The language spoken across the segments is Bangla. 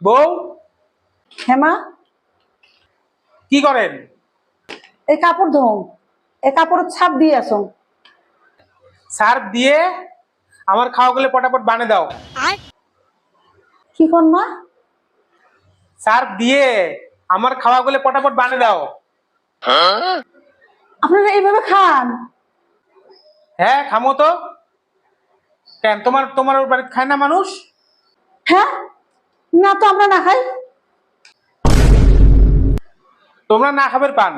বউ হ্যাঁ মা, কি করেন? এই কাপড় ধোও, এই কাপড় ছাপ দিয়ে আসো। সার্ফ দিয়ে আমার খাওয়া গুলো পটাপট বানে দাও। কি কর মা? সার্ফ দিয়ে আমার খাওয়া গুলো পটাপট বানে দাও। আপনারা এইভাবে খান? হ্যাঁ খামো তো। কেন তোমার তোমার ওর বাড়িতে খায় না মানুষ? হ্যাঁ, না তো আমরা না খাই। তোমরা না খাবার পান,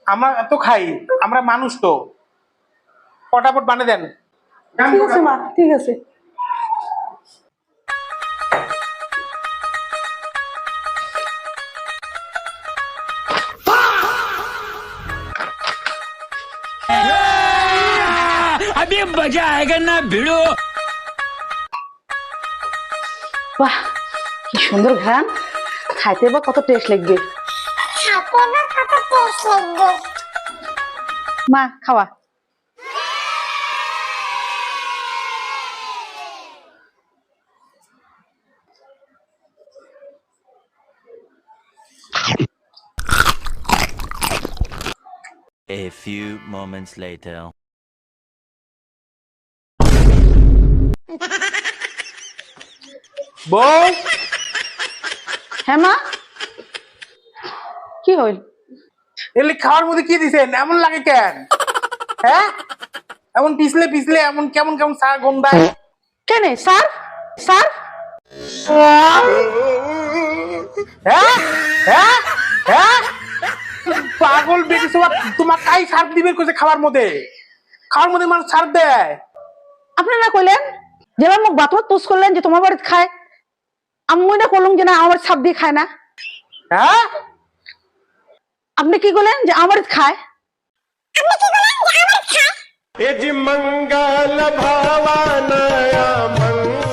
আমরা তো খাই, আমরা মানুষ তো। পটাপট বানে দেন। ঠিক আছে মা, ঠিক আছে। अभी मजा आएगा ना भिड़ो। বাহ, কি সুন্দর ঘ্রাণ, খাইতে বা কত টেস্ট লাগবে। মা খাওয়া। A few moments later. বউ হ্যাঁ মা, কি হইল? এলে খাওয়ার মধ্যে কি দিছেন? এমন লাগে কেন? হ্যাঁ, এমন পিছলে পিছলে এমন কেমন কেমন চা গন্ধায়। কেন স্যার? স্যার হ্যাঁ হ্যাঁ হ্যাঁ, পাগল বেটি সব। তোমার কাই সার্ফ দিবে কইছে খাওয়ার মধ্যে? খাওয়ার মধ্যে মানুষ সার্ফ দেয়? আপনারা কইলেন যেবার মুখ বাতমত পোস্ট করলেন যে তোমার বাড়িতে খায়, আমি না করলাম যে না আমার ছাপ দিয়ে খায় না। হ্যাঁ, আপনি কি করলেন যে আমার বাড়িতে খায়? यजि मंगल भावानया मंगल